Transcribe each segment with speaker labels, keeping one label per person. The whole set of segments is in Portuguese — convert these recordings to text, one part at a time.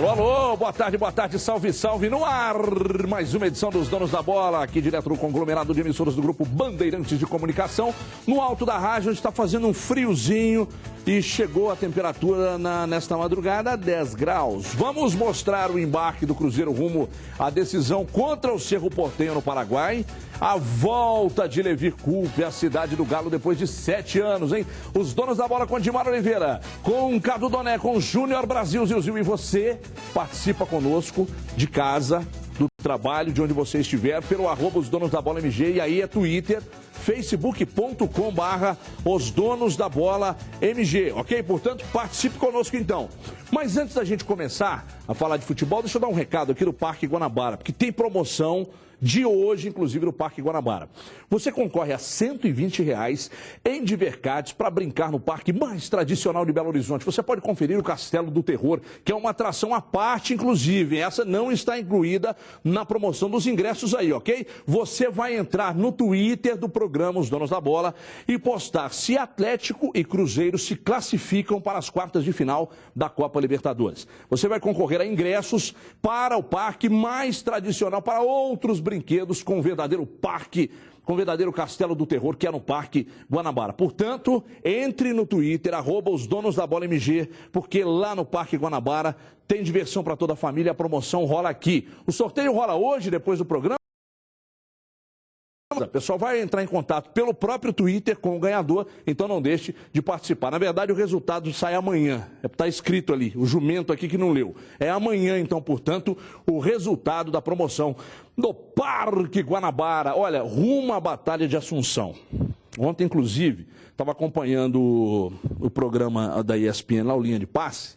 Speaker 1: Alô, alô, boa tarde, salve, salve, no ar, mais uma edição dos Donos da Bola, aqui direto do conglomerado de emissoras do Grupo Bandeirantes de Comunicação, no alto da rádio, onde está fazendo um friozinho e chegou a temperatura nesta madrugada a 10 graus. Vamos mostrar o embarque do Cruzeiro rumo à decisão contra o Cerro Porteño no Paraguai, a volta de Levi Coupe à cidade do Galo depois de 7 anos, hein? Os Donos da Bola com Dimar Oliveira, com Cadu Doné, com Júnior Brasil, Zilzil, e você participa conosco de casa, do trabalho, de onde você estiver, pelo @ Os Donos da Bola MG, e aí é Twitter, facebook.com/Os Donos da Bola MG, ok? Portanto, participe conosco então. Mas antes da gente começar a falar de futebol, deixa eu dar um recado aqui do Parque Guanabara, porque tem promoção de hoje, inclusive, no Parque Guanabara. Você concorre a R$ 120 em Divercades para brincar no parque mais tradicional de Belo Horizonte. Você pode conferir o Castelo do Terror, que é uma atração à parte, inclusive. Essa não está incluída na promoção dos ingressos aí, ok? Você vai entrar no Twitter do programa Os Donos da Bola e postar se Atlético e Cruzeiro se classificam para as quartas de final da Copa Libertadores. Você vai concorrer a ingressos para o parque mais tradicional, para outros brinquedos com o verdadeiro parque, com o verdadeiro Castelo do Terror, que é no Parque Guanabara. Portanto, entre no Twitter, @ Os Donos da Bola MG, porque lá no Parque Guanabara tem diversão para toda a família, a promoção rola aqui. O sorteio rola hoje, depois do programa. O pessoal vai entrar em contato pelo próprio Twitter com o ganhador, então não deixe de participar. Na verdade, o resultado sai amanhã. Está escrito ali, o jumento aqui que não leu. É amanhã, então, portanto, o resultado da promoção do Parque Guanabara. Olha, rumo à Batalha de Assunção. Ontem, inclusive, estava acompanhando o programa da ESPN, lá o Linha de Passe,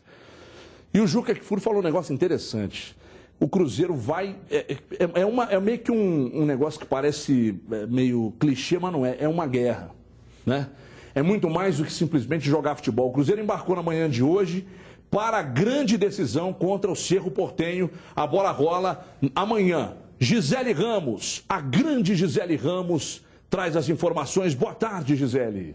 Speaker 1: e o Juca Kfouri falou um negócio interessante. O Cruzeiro vai... É meio que um negócio que parece meio clichê, mas não é. É uma guerra, né? É muito mais do que simplesmente jogar futebol. O Cruzeiro embarcou na manhã de hoje para a grande decisão contra o Cerro Porteño. A bola rola amanhã. Gisele Ramos, a grande Gisele Ramos, traz as informações. Boa tarde, Gisele.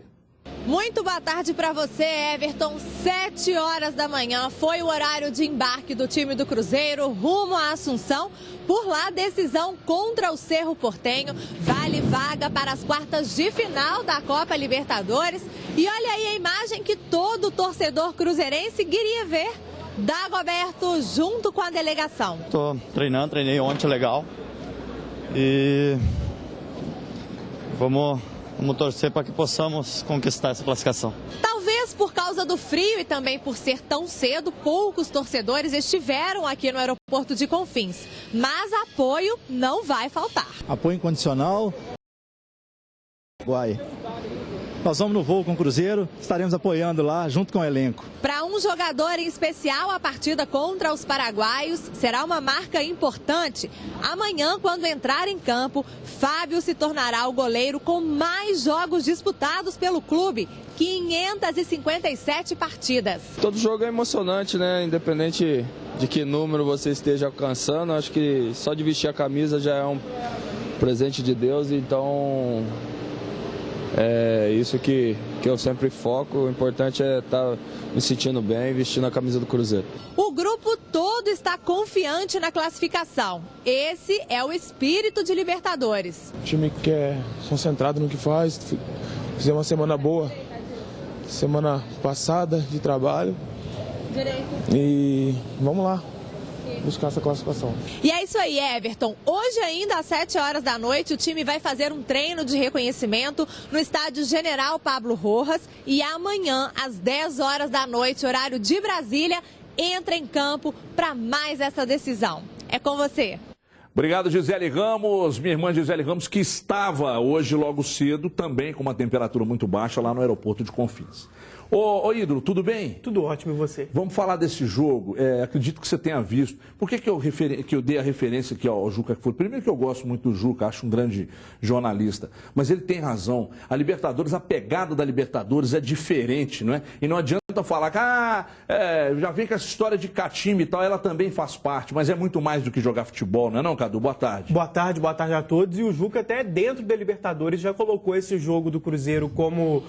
Speaker 2: Muito boa tarde para você, Everton. 7 horas da manhã foi o horário de embarque do time do Cruzeiro rumo à Assunção. Por lá, decisão contra o Cerro Porteño. Vale vaga para as quartas de final da Copa Libertadores. E olha aí a imagem que todo torcedor cruzeirense queria ver. Dagoberto junto com a delegação.
Speaker 3: Tô treinando, treinei ontem legal. E vamos torcer para que possamos conquistar essa classificação.
Speaker 2: Talvez por causa do frio e também por ser tão cedo, poucos torcedores estiveram aqui no aeroporto de Confins. Mas apoio não vai faltar.
Speaker 4: Apoio incondicional. Nós vamos no voo com o Cruzeiro, estaremos apoiando lá junto com o elenco.
Speaker 2: Para um jogador em especial, a partida contra os paraguaios será uma marca importante. Amanhã, quando entrar em campo, Fábio se tornará o goleiro com mais jogos disputados pelo clube, 557 partidas.
Speaker 5: Todo jogo é emocionante, né? Independente de que número você esteja alcançando, acho que só de vestir a camisa já é um presente de Deus, então... É isso que eu sempre foco. O importante é estar me sentindo bem, vestindo a camisa do Cruzeiro.
Speaker 2: O grupo todo está confiante na classificação. Esse é o espírito de Libertadores.
Speaker 6: O time que é concentrado no que faz. Fizemos uma semana boa, semana passada de trabalho. E vamos lá buscar essa classificação.
Speaker 2: E é isso aí, Everton. Hoje ainda às 7 horas da noite o time vai fazer um treino de reconhecimento no estádio General Pablo Rojas e amanhã às 10 horas da noite, horário de Brasília, entra em campo para mais essa decisão. É com você.
Speaker 1: Obrigado, Gisele Ramos, minha irmã Gisele Ramos, que estava hoje logo cedo também com uma temperatura muito baixa lá no aeroporto de Confins. Ô Ídolo, tudo bem?
Speaker 7: Tudo ótimo, e você?
Speaker 1: Vamos falar desse jogo, acredito que você tenha visto. Por que eu dei a referência aqui ao Juca Kfouri? Primeiro que eu gosto muito do Juca, acho um grande jornalista, mas ele tem razão. A Libertadores, a pegada da Libertadores é diferente, não é? E não adianta adianta falar que já vem com essa história de catimbe e tal, ela também faz parte, mas é muito mais do que jogar futebol, não é não, Cadu? Boa tarde.
Speaker 7: Boa tarde a todos. E o Juca até dentro da Libertadores já colocou esse jogo do Cruzeiro como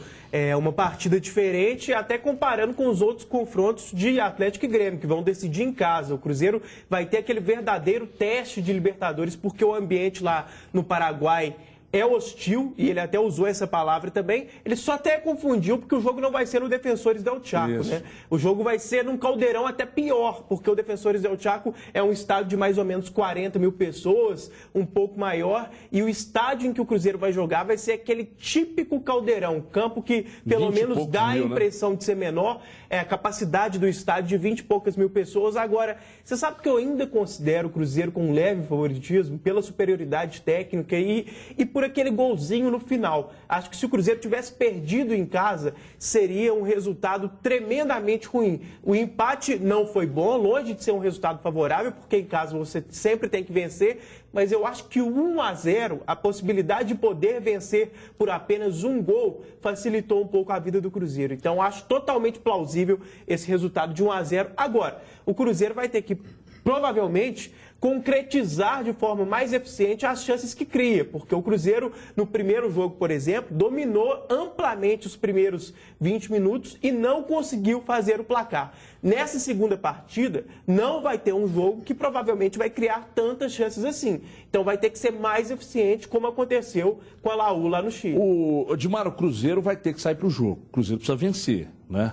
Speaker 7: uma partida diferente, até comparando com os outros confrontos de Atlético e Grêmio, que vão decidir em casa. O Cruzeiro vai ter aquele verdadeiro teste de Libertadores, porque o ambiente lá no Paraguai é hostil, e ele até usou essa palavra também. Ele só até confundiu, porque o jogo não vai ser no Defensores del Chaco, né? O jogo vai ser num caldeirão até pior, porque o Defensores del Chaco é um estádio de mais ou menos 40 mil pessoas, um pouco maior, e o estádio em que o Cruzeiro vai jogar vai ser aquele típico caldeirão, campo que pelo menos dá a impressão de ser menor, a capacidade do estádio de 20 e poucas mil pessoas. Agora, você sabe que eu ainda considero o Cruzeiro com um leve favoritismo pela superioridade técnica e por aquele golzinho no final. Acho que se o Cruzeiro tivesse perdido em casa, seria um resultado tremendamente ruim. O empate não foi bom, longe de ser um resultado favorável, porque em casa você sempre tem que vencer, mas eu acho que o 1-0, a possibilidade de poder vencer por apenas um gol, facilitou um pouco a vida do Cruzeiro. Então, acho totalmente plausível esse resultado de 1-0. Agora, o Cruzeiro vai ter que, provavelmente, concretizar de forma mais eficiente as chances que cria, porque o Cruzeiro, no primeiro jogo, por exemplo, dominou amplamente os primeiros 20 minutos e não conseguiu fazer o placar. Nessa segunda partida, não vai ter um jogo que provavelmente vai criar tantas chances assim. Então vai ter que ser mais eficiente, como aconteceu com a Laú lá no Chile.
Speaker 1: O Cruzeiro vai ter que sair para o jogo. O Cruzeiro precisa vencer, né?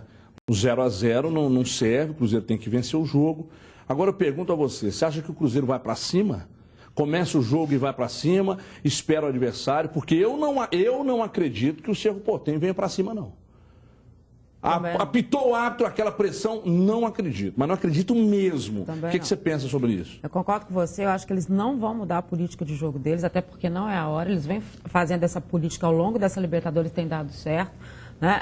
Speaker 1: O 0-0 não serve, o Cruzeiro tem que vencer o jogo. Agora eu pergunto a você acha que o Cruzeiro vai para cima? Começa o jogo e vai para cima, espera o adversário, porque eu não acredito que o Cerro Porteño venha para cima, não. Apitou o árbitro, aquela pressão, não acredito, mas não acredito mesmo. O que você pensa sobre isso?
Speaker 8: Eu concordo com você, eu acho que eles não vão mudar a política de jogo deles, até porque não é a hora, eles vêm fazendo essa política ao longo dessa Libertadores, tem dado certo. Né?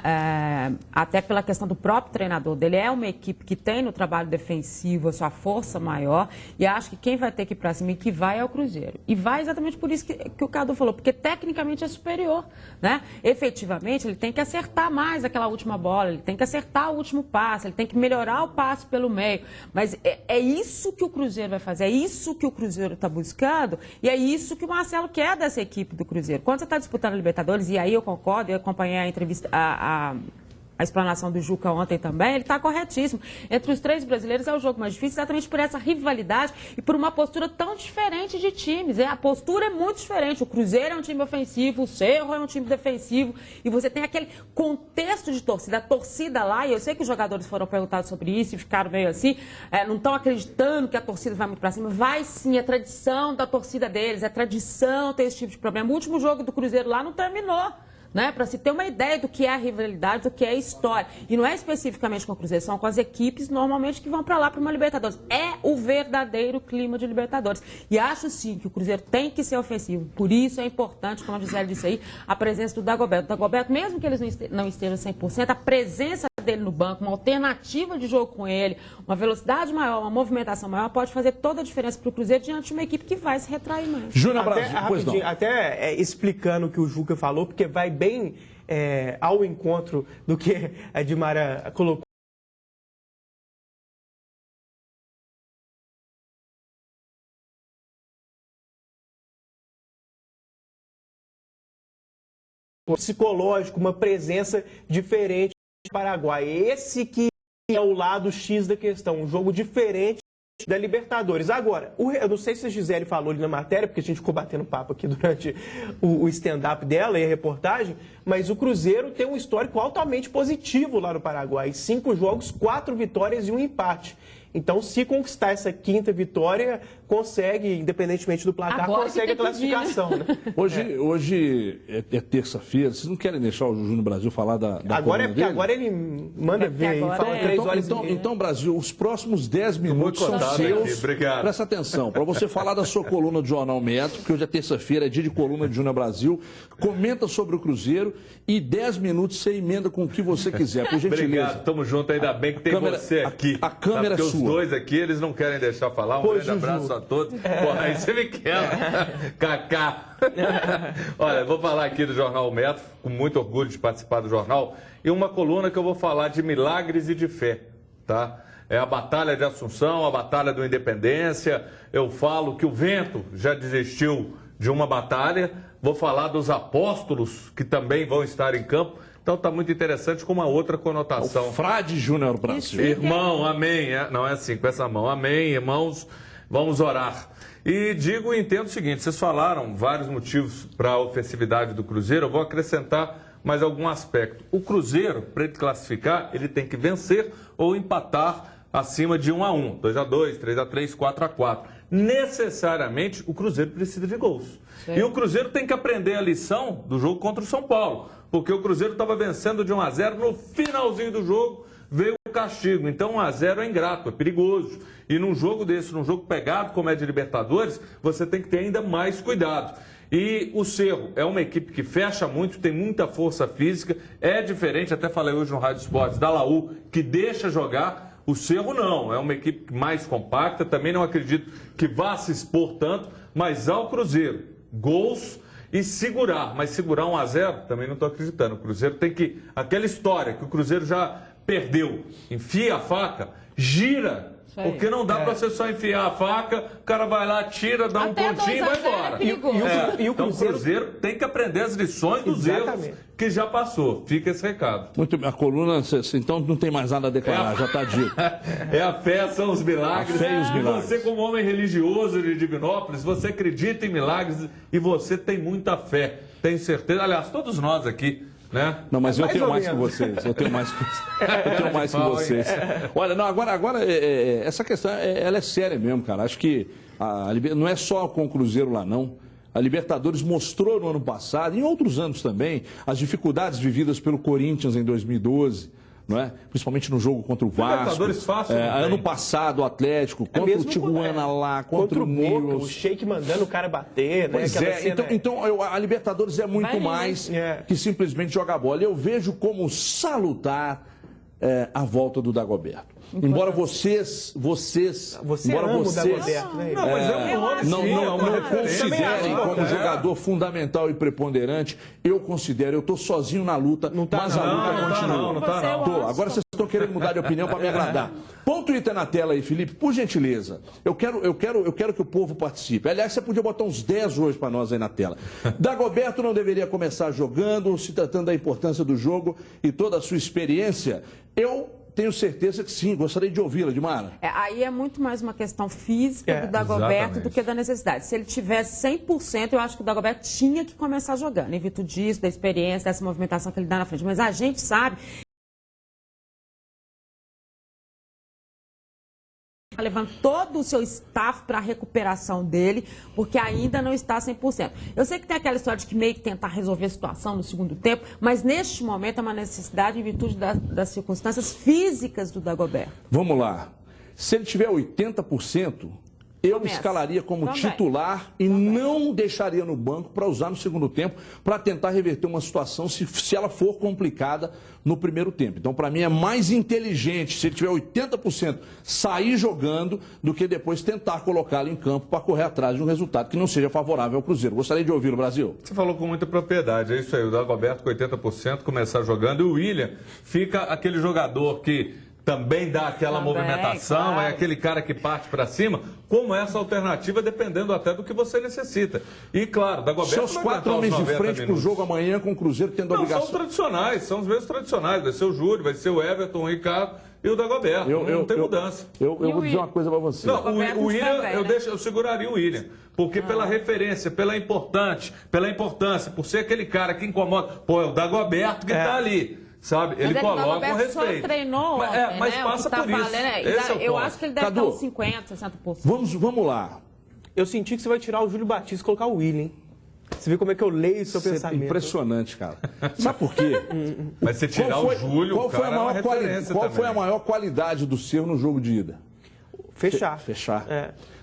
Speaker 8: Até pela questão do próprio treinador dele, é uma equipe que tem no trabalho defensivo a sua força maior, e acho que quem vai ter que ir para cima e que vai é o Cruzeiro. E vai exatamente por isso que o Cadu falou, porque tecnicamente é superior, né? Efetivamente ele tem que acertar mais aquela última bola, ele tem que acertar o último passe, ele tem que melhorar o passe pelo meio, mas é isso que o Cruzeiro vai fazer, é isso que o Cruzeiro está buscando, e é isso que o Marcelo quer dessa equipe do Cruzeiro. Quando você está disputando a Libertadores, e aí eu concordo, eu acompanhei a entrevista, a explanação do Juca ontem também, ele está corretíssimo. Entre os três brasileiros é o jogo mais difícil, exatamente por essa rivalidade e por uma postura tão diferente de times. A postura é muito diferente. O Cruzeiro é um time ofensivo, o Cerro é um time defensivo, e você tem aquele contexto de torcida, a torcida lá, e eu sei que os jogadores foram perguntados sobre isso e ficaram meio assim, não estão acreditando que a torcida vai muito para cima. Vai sim, é tradição da torcida deles, é tradição ter esse tipo de problema. O último jogo do Cruzeiro lá não terminou. Né, para se ter uma ideia do que é a rivalidade, do que é a história. E não é especificamente com o Cruzeiro, são com as equipes normalmente que vão para lá para uma Libertadores. É o verdadeiro clima de Libertadores. E acho sim que o Cruzeiro tem que ser ofensivo. Por isso é importante, como a Gisele disse aí, a presença do Dagoberto. O Dagoberto, mesmo que eles não estejam 100%, a presença dele no banco, uma alternativa de jogo com ele, uma velocidade maior, uma movimentação maior, pode fazer toda a diferença para o Cruzeiro diante de uma equipe que vai se retrair mais.
Speaker 1: Júnior Brasil,
Speaker 7: rapidinho, até explicando o que o Juca falou, porque vai bem ao encontro do que a Edmara colocou. Psicológico, uma presença diferente do Paraguai. Esse que é o lado X da questão, um jogo diferente da Libertadores. Agora, eu não sei se a Gisele falou ali na matéria, porque a gente ficou batendo papo aqui durante o stand-up dela e a reportagem, mas o Cruzeiro tem um histórico altamente positivo lá no Paraguai. 5 jogos, 4 vitórias e 1 empate. Então, se conquistar essa 5ª vitória, consegue, independentemente do placar, agora consegue a classificação. Né?
Speaker 1: Hoje é terça-feira, vocês não querem deixar o Júnior Brasil falar da
Speaker 7: agora é porque
Speaker 1: dele?
Speaker 7: Agora ele manda ver e fala 3 horas
Speaker 1: então, Brasil, os próximos 10 minutos são seus. Presta atenção, para você falar da sua coluna do Jornal Metro, porque hoje é terça-feira, é dia de coluna de Júnior Brasil. Comenta sobre o Cruzeiro e 10 minutos você emenda com o que você quiser, por gentileza.
Speaker 9: Obrigado, tamo junto, ainda bem que tem você aqui.
Speaker 1: A câmera é sua.
Speaker 9: Os dois aqui, eles não querem deixar falar. Um grande abraço a todos. Porra, aí você me quebra. Cacá. Olha, eu vou falar aqui do Jornal Metro, com muito orgulho de participar do jornal, e uma coluna que eu vou falar de milagres e de fé, tá? É a Batalha de Assunção, a Batalha do Independência. Eu falo que o vento já desistiu de uma batalha. Vou falar dos apóstolos, que também vão estar em campo. Então está muito interessante com uma outra conotação.
Speaker 1: O Frade Júnior Brasil.
Speaker 9: Irmão, amém. Não é assim, com essa mão. Amém, irmãos, vamos orar. E digo e entendo o seguinte, vocês falaram vários motivos para a ofensividade do Cruzeiro, eu vou acrescentar mais algum aspecto. O Cruzeiro, para ele classificar, ele tem que vencer ou empatar acima de 1-1, 2-2, 3-3, 4-4. Necessariamente, o Cruzeiro precisa de gols. Sim. E o Cruzeiro tem que aprender a lição do jogo contra o São Paulo, porque o Cruzeiro estava vencendo de 1-0, no finalzinho do jogo veio o castigo. Então 1-0 é ingrato, é perigoso. E num jogo desse, num jogo pegado como é de Libertadores, você tem que ter ainda mais cuidado. E o Cerro é uma equipe que fecha muito, tem muita força física, é diferente, até falei hoje no Rádio Esportes, da Laú, que deixa jogar. O Cerro não, é uma equipe mais compacta, também não acredito que vá se expor tanto, mas ao Cruzeiro, gols e segurar, mas segurar 1-0 também não estou acreditando. O Cruzeiro tem que, aquela história que o Cruzeiro já perdeu, enfia a faca, gira. Porque não dá para você só enfiar a faca, o cara vai lá, tira, dá
Speaker 7: até
Speaker 9: um pontinho e vai embora.
Speaker 7: E o
Speaker 9: então o Cruzeiro tem que aprender as lições dos erros que já passou. Fica esse recado.
Speaker 1: Muito bem, a coluna, então não tem mais nada a declarar, já está dito.
Speaker 9: É a fé, são os milagres.
Speaker 1: A fé e os milagres.
Speaker 9: Você, como homem religioso de Divinópolis, você acredita em milagres e você tem muita fé. Tenho certeza, aliás, todos nós aqui. Né?
Speaker 1: Não, mas eu tenho mais que vocês. Eu tenho mais que vocês. Olha, não, agora essa questão ela é séria mesmo, cara. Acho que não é só com o Cruzeiro lá, não. A Libertadores mostrou no ano passado, e em outros anos também, as dificuldades vividas pelo Corinthians em 2012. Não é? Principalmente no jogo contra o Vasco. Ano passado, o Atlético, contra o Tijuana lá, contra o Boca,
Speaker 7: o Sheik mandando o cara bater, né?
Speaker 1: Pois é, então a Libertadores é muito mais que simplesmente jogar bola. Eu vejo como salutar a volta do Dagoberto. Embora vocês não considerem como jogador fundamental e preponderante, eu considero, eu estou sozinho na luta, mas a luta continua. Agora vocês estão querendo mudar de opinião para me agradar. Põe o Twitter na tela aí, Felipe, por gentileza. Eu quero que o povo participe. Aliás, você podia botar uns 10 hoje para nós aí na tela. Dagoberto não deveria começar jogando, se tratando da importância do jogo e toda a sua experiência. Eu tenho certeza que sim, gostaria de ouvi-la, Dimara.
Speaker 8: Aí é muito mais uma questão física do Dagoberto do que da necessidade. Se ele tivesse 100%, eu acho que o Dagoberto tinha que começar jogando, em virtude disso, da experiência, dessa movimentação que ele dá na frente. Mas a gente sabe... levando todo o seu staff para a recuperação dele, porque ainda não está 100%. Eu sei que tem aquela história de que meio que tentar resolver a situação no segundo tempo, mas neste momento é uma necessidade em virtude das circunstâncias físicas do Dagoberto.
Speaker 1: Vamos lá. Se ele tiver 80%, eu escalaria como titular e não deixaria no banco para usar no segundo tempo para tentar reverter uma situação se ela for complicada no primeiro tempo. Então, para mim, é mais inteligente, se ele tiver 80%, sair jogando do que depois tentar colocá-lo em campo para correr atrás de um resultado que não seja favorável ao Cruzeiro. Gostaria de ouvi-lo, Brasil.
Speaker 9: Você falou com muita propriedade, é isso aí. O Dagoberto com 80% começar jogando e o William fica aquele jogador que também dá aquela movimentação, claro. É aquele cara que parte para cima, como essa alternativa, dependendo até do que você necessita. E, claro, Dagoberto...
Speaker 1: Seus 4 homens de frente para o jogo amanhã com o Cruzeiro tendo obrigação...
Speaker 9: São tradicionais, são os mesmos tradicionais. Vai ser o Júlio, vai ser o Everton, o Ricardo e o Dagoberto. Não tem mudança.
Speaker 1: Eu vou dizer uma coisa para você.
Speaker 9: Não, o William, eu seguraria o William. Porque pela referência, pela importância, por ser aquele cara que incomoda... Pô, é o Dagoberto que está ali. Sabe? Ele coloca o respeito.
Speaker 8: Só treinou ontem,
Speaker 9: mas passa por isso.
Speaker 8: Eu acho que ele deve estar uns 50%, 60%.
Speaker 1: Vamos lá.
Speaker 7: Eu senti que você vai tirar o Júlio Batista e colocar o William. Você viu como é que eu leio o seu pensamento?
Speaker 1: Impressionante, cara. Sabe por quê?
Speaker 9: Mas você tirar o Júlio,
Speaker 1: qual foi a maior qualidade do Cerro no jogo de ida?
Speaker 7: Fechar.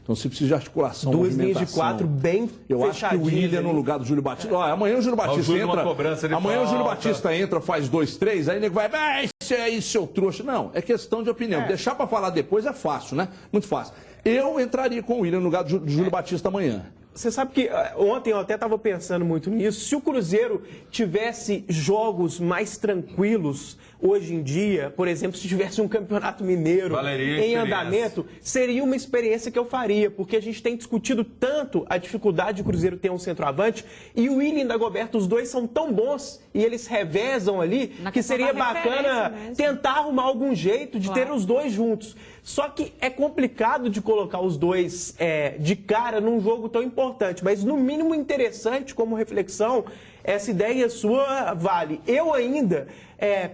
Speaker 1: Então você precisa de articulação,
Speaker 7: 2 linhas de 4 bem
Speaker 1: eu acho que o William no lugar do Júlio Batista. Amanhã o Júlio Batista entra. Amanhã o Júlio Batista entra, faz 2, 3, aí nego vai, isso aí, seu trouxa. Não, é questão de opinião. Deixar para falar depois é fácil, né? Muito fácil. Eu entraria com o William no lugar do Júlio Batista amanhã.
Speaker 7: Você sabe que ontem eu até estava pensando muito nisso. Se o Cruzeiro tivesse jogos mais tranquilos hoje em dia, por exemplo, se tivesse um campeonato mineiro em andamento, seria uma experiência que eu faria, porque a gente tem discutido tanto a dificuldade do Cruzeiro ter um centroavante e o William e o Dagoberto, os dois são tão bons e eles revezam ali, que seria bacana tentar arrumar algum jeito de ter os dois juntos. Só que é complicado de colocar os dois de cara num jogo tão importante, mas no mínimo interessante como reflexão, essa ideia sua vale. Eu ainda,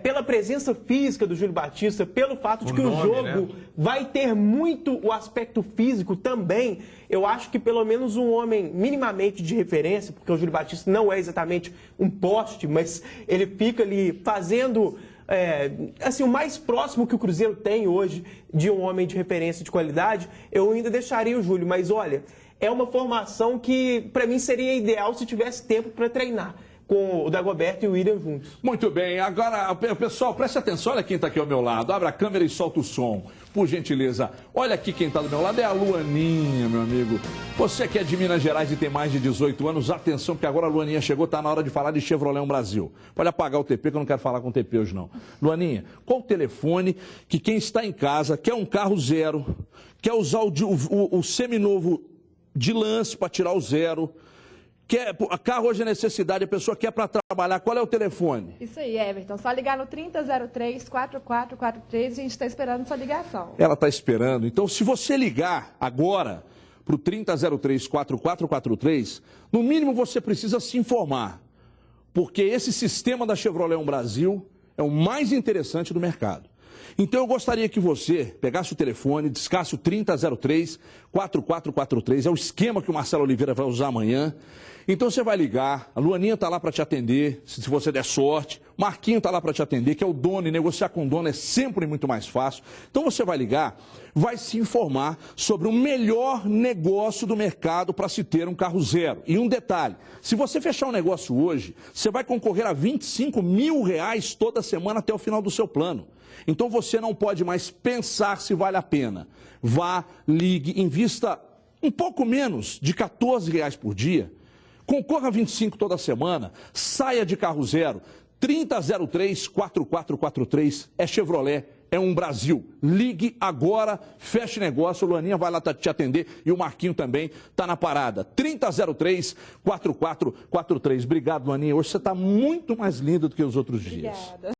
Speaker 7: pela presença física do Júlio Batista, pelo fato de que o jogo vai ter muito o aspecto físico também, eu acho que pelo menos um homem minimamente de referência, porque o Júlio Batista não é exatamente um poste, mas ele fica ali fazendo... assim, o mais próximo que o Cruzeiro tem hoje de um homem de referência de qualidade, eu ainda deixaria o Júlio. Mas olha, é uma formação que para mim seria ideal se tivesse tempo para treinar, com o Dagoberto e o William juntos.
Speaker 1: Muito bem, agora, pessoal, preste atenção, olha quem está aqui ao meu lado. Abra a câmera e solta o som, por gentileza. Olha aqui quem está do meu lado, é a Luaninha, meu amigo. Você que é de Minas Gerais e tem mais de 18 anos, atenção, porque agora a Luaninha chegou, está na hora de falar de Chevrolet Brasil. Pode apagar o TP, que eu não quero falar com o TP hoje, não. Luaninha, qual o telefone que quem está em casa, quer um carro zero, quer usar o seminovo de lance para tirar o zero, carro hoje é necessidade, a pessoa quer para trabalhar, qual é o telefone?
Speaker 10: Isso aí, Everton, só ligar no 3003-4443, a gente está esperando sua ligação.
Speaker 1: Ela está esperando, então se você ligar agora para o 3003-4443, no mínimo você precisa se informar, porque esse sistema da Chevrolet Brasil é o mais interessante do mercado. Então eu gostaria que você pegasse o telefone, discasse o 3003-4443, é o esquema que o Marcelo Oliveira vai usar amanhã. Então você vai ligar, a Luaninha está lá para te atender, se você der sorte, o Marquinho está lá para te atender, que é o dono, e negociar com o dono é sempre muito mais fácil. Então você vai ligar, vai se informar sobre o melhor negócio do mercado para se ter um carro zero. E um detalhe, se você fechar um negócio hoje, você vai concorrer a R$25 mil toda semana até o final do seu plano. Então você não pode mais pensar se vale a pena. Vá, ligue, invista um pouco menos de R$14 por dia. Concorra a 25 toda semana, saia de carro zero, 3003-4443, é Chevrolet, é um Brasil. Ligue agora, feche negócio, a Luaninha vai lá te atender e o Marquinho também está na parada. 3003-4443. Obrigado, Luaninha, hoje você está muito mais linda do que os outros dias.
Speaker 10: Obrigada.